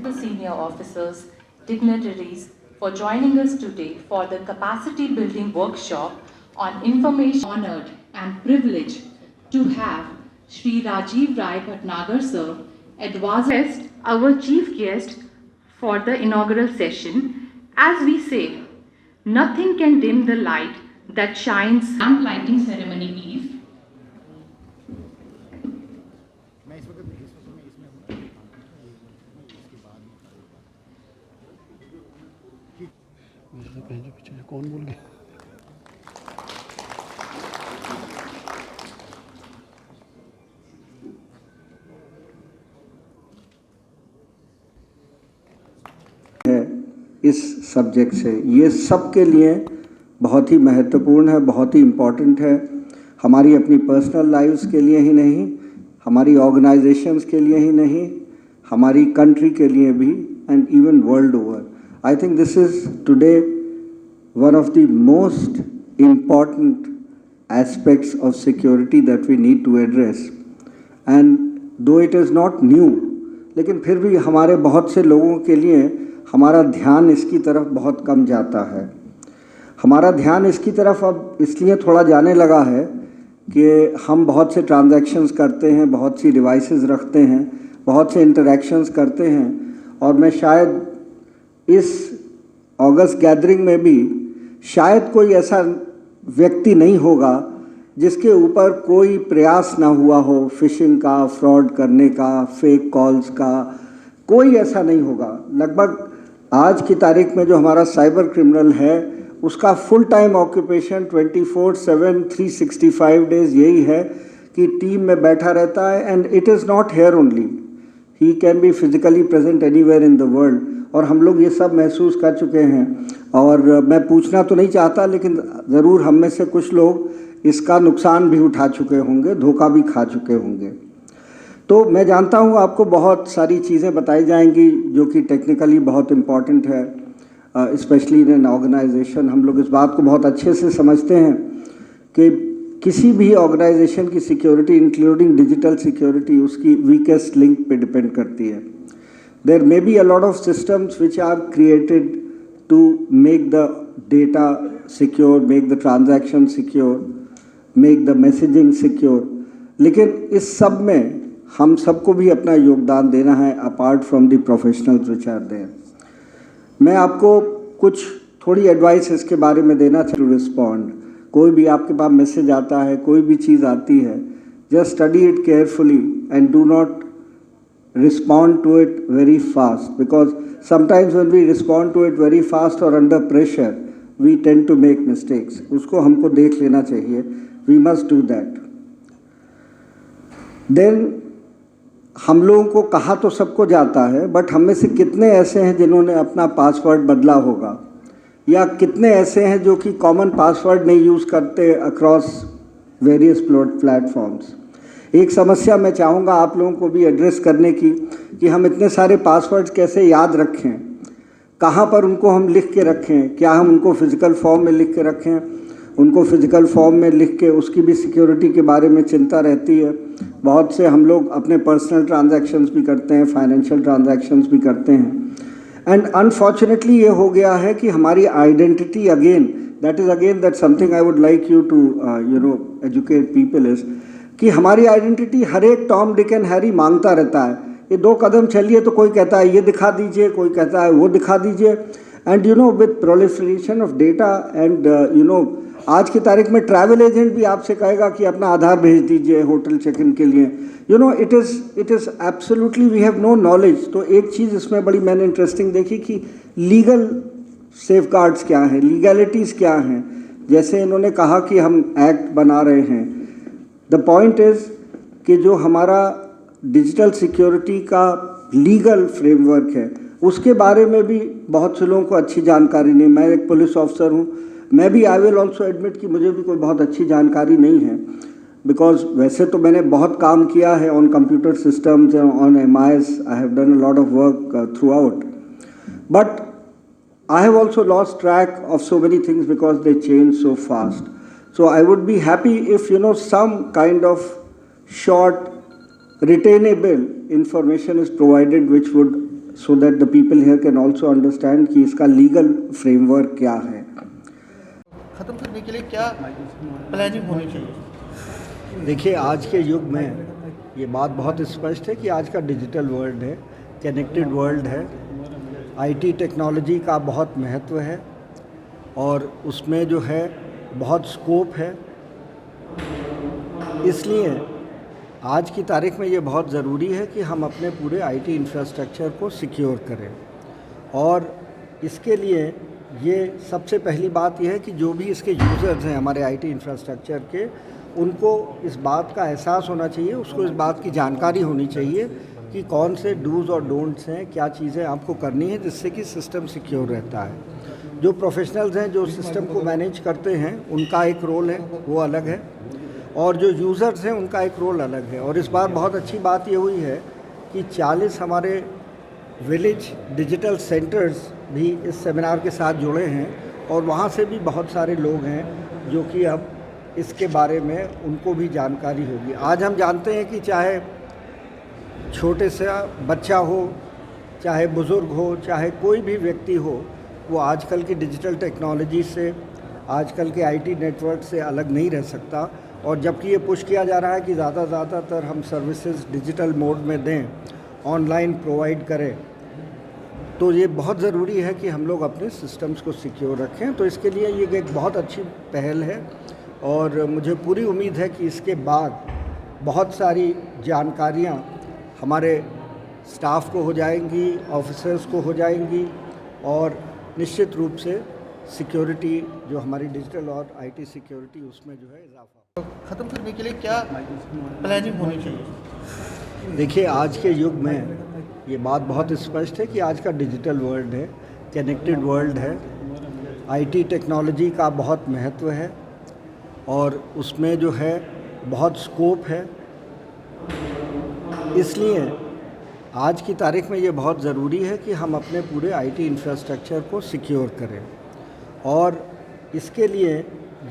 the senior officers, dignitaries for joining us today for the capacity building workshop on information. Honored and privileged to have Shri Rajiv Rai Bhatnagar sir, advisor, our chief guest for the inaugural session. As we say, nothing can dim the light that shines. Lamp lighting ceremony, please. कौन बोल गया? इस subject से ये सब के लिए बहुत ही महत्वपूर्ण है, बहुत ही इम्पॉर्टेंट है, हमारी अपनी पर्सनल लाइफ्स के लिए ही नहीं, हमारी ऑर्गेनाइजेशंस के लिए ही नहीं, हमारी कंट्री के लिए भी, and even world over. I think this is today one of the most important aspects of security that we need to address. And though it is not new, लेकिन फिर भी हमारे बहुत से लोगों के लिए हमारा ध्यान इसकी तरफ बहुत कम जाता है. हमारा ध्यान इसकी तरफ अब इसलिए थोड़ा जाने लगा है कि हम बहुत से ट्रांजैक्शंस करते हैं, बहुत सी डिवाइसेस रखते हैं, बहुत से इंटरेक्शंस करते हैं, और मैं शायद इस अगस्त गैदरिंग में भी शायद कोई ऐसा व्यक्ति नहीं होगा जिसके ऊपर कोई प्रयास ना हुआ हो फिशिंग का, फ्रॉड करने का, फेक कॉल्स का. कोई ऐसा नहीं होगा. लगभग आज की तारीख में जो हमारा साइबर क्रिमिनल है उसका फुल टाइम ऑक्यूपेशन 24/7 365 डेज यही है कि टीम में बैठा रहता है. And it is not here only, he can be physically present anywhere in the world. और हम लोग ये सब महसूस कर चुके हैं. और मैं पूछना तो नहीं चाहता, लेकिन ज़रूर हम में से कुछ लोग इसका नुकसान भी उठा चुके होंगे, धोखा भी खा चुके होंगे. तो मैं जानता हूँ आपको बहुत सारी चीज़ें बताई जाएंगी जो कि टेक्निकली बहुत इम्पॉर्टेंट है, स्पेशली इन एन ऑर्गेनाइजेशन. हम लोग इस बात को बहुत अच्छे से समझते हैं कि किसी भी ऑर्गेनाइजेशन की सिक्योरिटी, इंक्लूडिंग डिजिटल सिक्योरिटी, उसकी वीकेस्ट लिंक पे डिपेंड करती है. There may be a lot of systems which are created to make the data secure, make the transaction secure, make the messaging secure. लेकिन इस सब में हम सबको भी अपना योगदान देना है, apart from the professionals which are there. मैं आपको कुछ थोड़ी एडवाइस इसके बारे में देना चाहता हूँ. रिस्पॉन्ड, कोई भी आपके पास मैसेज आता है, कोई भी चीज़ आती है, just study it carefully and do not respond to it very fast, because sometimes when we respond to it very fast or under pressure we tend to make mistakes. उसको हमको देख लेना चाहिए. We must do that. Then हम लोगों को कहा तो सबको जाता है, बट हम में से कितने ऐसे हैं जिन्होंने अपना पासवर्ड बदला होगा, या कितने ऐसे हैं जो कि कॉमन पासवर्ड नहीं यूज़ करते अक्रॉस वेरियस प्लेटफॉर्म्स. एक समस्या मैं चाहूँगा आप लोगों को भी एड्रेस करने की कि हम इतने सारे पासवर्ड्स कैसे याद रखें, कहाँ पर उनको हम लिख के रखें, क्या हम उनको फिज़िकल फॉर्म में लिख के रखें, उनको फिज़िकल फॉर्म में लिख के उसकी भी सिक्योरिटी के बारे में चिंता रहती है. बहुत से हम लोग अपने पर्सनल ट्रांजैक्शंस भी करते हैं, फाइनेंशियल ट्रांजैक्शंस भी करते हैं. एंड अनफॉर्चुनेटली ये हो गया है कि हमारी identity again, that is again that something I would like you to educate people is कि हमारी आइडेंटिटी हर एक टॉम, डिक एंड हैरी मांगता रहता है. ये 2 कदम चलिए तो कोई कहता है ये दिखा दीजिए, कोई कहता है वो दिखा दीजिए. And with proliferation of data and आज की तारीख में ट्रैवल एजेंट भी आपसे कहेगा कि अपना आधार भेज दीजिए होटल चेक इन के लिए. It is absolutely we have no knowledge. तो एक चीज़ इसमें बड़ी मैंने इंटरेस्टिंग देखी कि लीगल सेफ गार्ड्स क्या हैं, लीगैलिटीज़ क्या हैं. जैसे इन्होंने कहा कि हम एक्ट बना रहे हैं. द पॉइंट इज़ कि जो हमारा डिजिटल सिक्योरिटी का लीगल फ्रेमवर्क है उसके बारे में भी बहुत से लोगों को अच्छी जानकारी नहीं. मैं एक पुलिस ऑफिसर हूँ, मैं भी आई विल ऑल्सो एडमिट कि मुझे भी कोई बहुत अच्छी जानकारी नहीं है, बिकॉज वैसे तो मैंने बहुत काम किया है on computer systems, on MIS, I have done a lot of work through out, but I have also lost track of so many things because they change so fast. So I would be happy if some kind of short retainable information is provided which would so that the people here can also understand कि इसका legal framework क्या है। ख़त्म करने के लिए क्या planning होनी चाहिए? देखिए, आज के युग में ये बात बहुत स्पष्ट है कि आज का डिजिटल वर्ल्ड है, कनेक्टेड वर्ल्ड है, आईटी टेक्नोलॉजी का बहुत महत्व है और उसमें जो है बहुत स्कोप है। इसलिए आज की तारीख में ये बहुत ज़रूरी है कि हम अपने पूरे आईटी इंफ्रास्ट्रक्चर को सिक्योर करें और इसके लिए ये सबसे पहली बात यह है कि जो भी इसके यूज़र्स हैं हमारे आईटी इंफ्रास्ट्रक्चर के, उनको इस बात का एहसास होना चाहिए, उसको इस बात की जानकारी होनी चाहिए कि कौन से डूज़ और डोंट्स हैं, क्या चीज़ें आपको करनी है जिससे कि सिस्टम सिक्योर रहता है। जो प्रोफेशनल्स हैं जो सिस्टम को मैनेज करते हैं उनका एक रोल है, वो अलग है, और जो यूज़र्स हैं उनका एक रोल अलग है। और इस बार बहुत अच्छी बात ये हुई है कि 40 हमारे विलेज डिजिटल सेंटर्स भी इस सेमिनार के साथ जुड़े हैं और वहाँ से भी बहुत सारे लोग हैं जो कि अब इसके बारे में उनको भी जानकारी होगी। आज हम जानते हैं कि चाहे छोटे सा बच्चा हो, चाहे बुज़ुर्ग हो, चाहे कोई भी व्यक्ति हो, वो आजकल की डिजिटल टेक्नोलॉजी से, आजकल के आईटी नेटवर्क से अलग नहीं रह सकता। और जबकि ये पुश किया जा रहा है कि ज़्यादातर हम सर्विसेज डिजिटल मोड में दें, ऑनलाइन प्रोवाइड करें, तो ये बहुत ज़रूरी है कि हम लोग अपने सिस्टम्स को सिक्योर रखें। तो इसके लिए ये एक बहुत अच्छी पहल है और मुझे पूरी उम्मीद है कि इसके बाद बहुत सारी जानकारियाँ हमारे स्टाफ को हो जाएंगी, ऑफिसर्स को हो जाएंगी और निश्चित रूप से सिक्योरिटी जो हमारी डिजिटल और आईटी सिक्योरिटी उसमें जो है इजाफा। ख़त्म करने के लिए क्या प्लानिंग होनी चाहिए? देखिए, आज के युग में ये बात बहुत स्पष्ट है कि आज का डिजिटल वर्ल्ड है, कनेक्टेड वर्ल्ड है, आईटी टेक्नोलॉजी का बहुत महत्व है और उसमें जो है बहुत स्कोप है। इसलिए आज की तारीख में ये बहुत ज़रूरी है कि हम अपने पूरे आईटी इंफ्रास्ट्रक्चर को सिक्योर करें और इसके लिए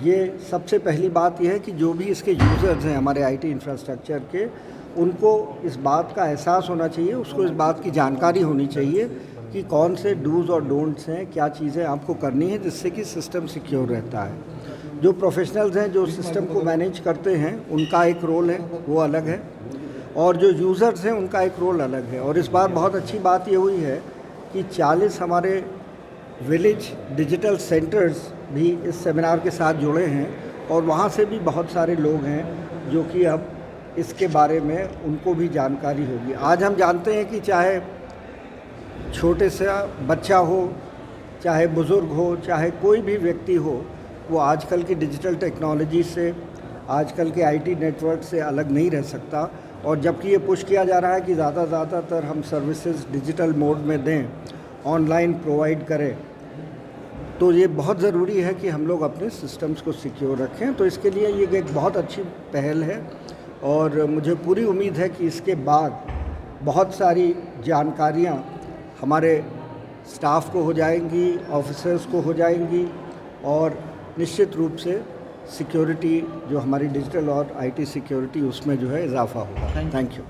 ये सबसे पहली बात यह है कि जो भी इसके यूज़र्स हैं हमारे आईटी इंफ्रास्ट्रक्चर के, उनको इस बात का एहसास होना चाहिए, उसको इस बात की जानकारी होनी चाहिए कि कौन से डूज़ और डोंट्स हैं, क्या चीज़ें आपको करनी है जिससे कि सिस्टम सिक्योर रहता है। जो प्रोफेशनल्स हैं जो सिस्टम को मैनेज करते हैं उनका एक रोल है, वो अलग है, और जो यूज़र्स हैं उनका एक रोल अलग है। और इस बार बहुत अच्छी बात ये हुई है कि 40 हमारे विलेज डिजिटल सेंटर्स भी इस सेमिनार के साथ जुड़े हैं और वहाँ से भी बहुत सारे लोग हैं जो कि अब इसके बारे में उनको भी जानकारी होगी। आज हम जानते हैं कि चाहे छोटे सा बच्चा हो, चाहे बुज़ुर्ग हो, चाहे कोई भी व्यक्ति हो, वो आजकल की डिजिटल टेक्नोलॉजी से, आजकल के आईटी नेटवर्क से अलग नहीं रह सकता। और जबकि ये पुश किया जा रहा है कि ज़्यादातर हम सर्विसेज डिजिटल मोड में दें, ऑनलाइन प्रोवाइड करें, तो ये बहुत ज़रूरी है कि हम लोग अपने सिस्टम्स को सिक्योर रखें। तो इसके लिए ये एक बहुत अच्छी पहल है और मुझे पूरी उम्मीद है कि इसके बाद बहुत सारी जानकारियाँ हमारे स्टाफ को हो जाएंगी, ऑफिसर्स को हो जाएंगी और निश्चित रूप से सिक्योरिटी जो हमारी डिजिटल और आईटी सिक्योरिटी उसमें जो है इजाफा होगा। Thank you.